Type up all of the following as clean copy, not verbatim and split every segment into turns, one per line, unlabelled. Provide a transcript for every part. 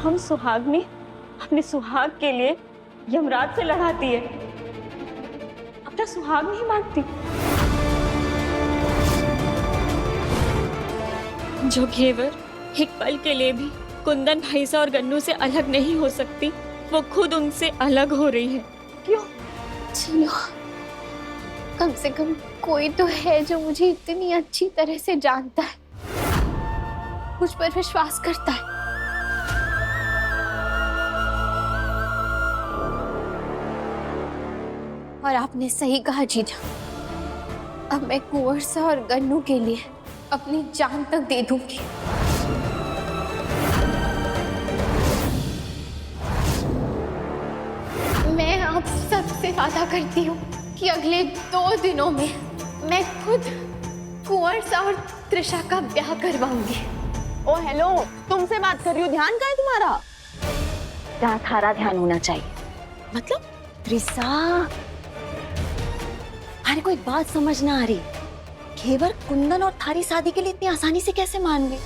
हम सुहागनी अपने सुहाग के लिए यमराज से लड़ाती है, अपना सुहाग नहीं मांगती। जो घेवर एक पल के लिए भी कुंदन भाई से और गन्नू से अलग नहीं हो सकती, वो खुद उनसे अलग हो रही है। क्यों?
चलो, कम से कम कोई तो है जो मुझे इतनी अच्छी तरह से जानता है, मुझ पर विश्वास करता है। और आपने सही कहा जीजा, अब मैं कुंवर सा और गन्नू के लिए अपनी जान तक दे दूंगी। मैं आप सबसे वादा करती हूँ कि अगले 2 दिनों में मैं खुद कुंवर सा और त्रिशा का ब्याह करवाऊंगी।
ओ हेलो, तुमसे बात कर रही हूँ, ध्यान कहाँ है तुम्हारा?
जहाँ थारा ध्यान होना चाहिए।
मतलब?
त्रिसा, अरे कोई बात समझ ना आ रही। घेवर कुंदन और थारी शादी के लिए इतनी आसानी से कैसे मान गई?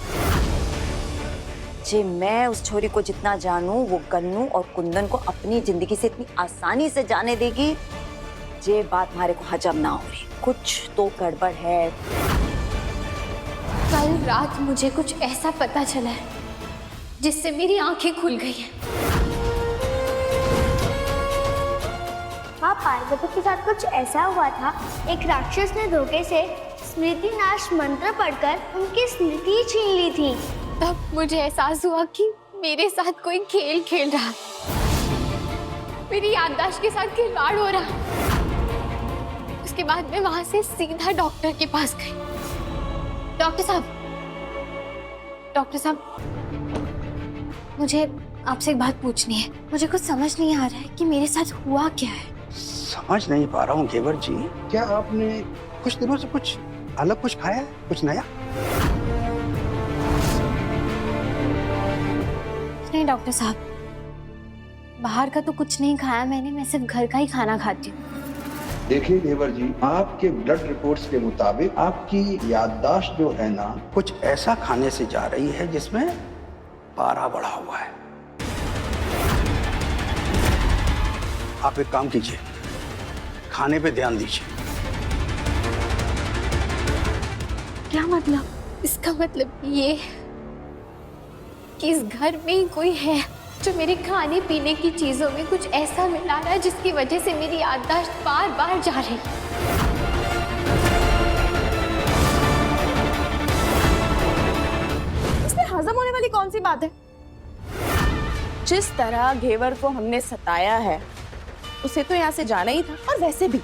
जे मैं उस छोरी को जितना जानू, वो गन्नू और कुंदन को अपनी जिंदगी से इतनी आसानी से जाने देगी। जे बात हमारे को हजम ना हो रही, कुछ तो गड़बड़ है।
कल रात मुझे कुछ ऐसा पता चला है जिससे मेरी आंखें खुल गई हैं।
हाँ, पार्वती के साथ कुछ ऐसा हुआ था। एक राक्षस ने धोखे से स्मृति नाश मंत्र पढ़कर उनकी स्मृति छीन ली थी।
तब मुझे एहसास हुआ कि मेरे साथ कोई खेल खेल रहा, मेरी याददाश्त के साथ खिलवाड़ हो रहा। उसके बाद मैं वहां से सीधा डॉक्टर के पास गई। डॉक्टर साहब, मुझे आपसे एक बात पूछनी है। मुझे कुछ समझ नहीं आ रहा है कि मेरे साथ हुआ क्या है।
समझ नहीं पा रहा हूँ घेवर जी, क्या आपने कुछ दिनों से कुछ अलग कुछ खाया, कुछ नया?
नहीं डॉक्टर साहब, बाहर का तो कुछ नहीं खाया मैंने, मैं सिर्फ घर का ही खाना खाती हूँ।
देखिए घेवर जी, आपके ब्लड रिपोर्ट्स के मुताबिक आपकी याददाश्त जो है ना, कुछ ऐसा खाने से जा रही है जिसमें पारा बढ़ा हुआ है। आप एक काम कीजिए, खाने पे ध्यान दीजिए।
क्या मतलब? इसका मतलब ये कि इस घर में ही कोई है जो मेरे खाने पीने की चीजों में कुछ ऐसा मिला रहा है जिसकी वजह से मेरी याददाश्त बार बार जा रही।
इसमें हजम होने वाली कौन सी बात है? जिस तरह घेवर को हमने सताया है, उसे तो यहाँ से जाना ही था। और वैसे भी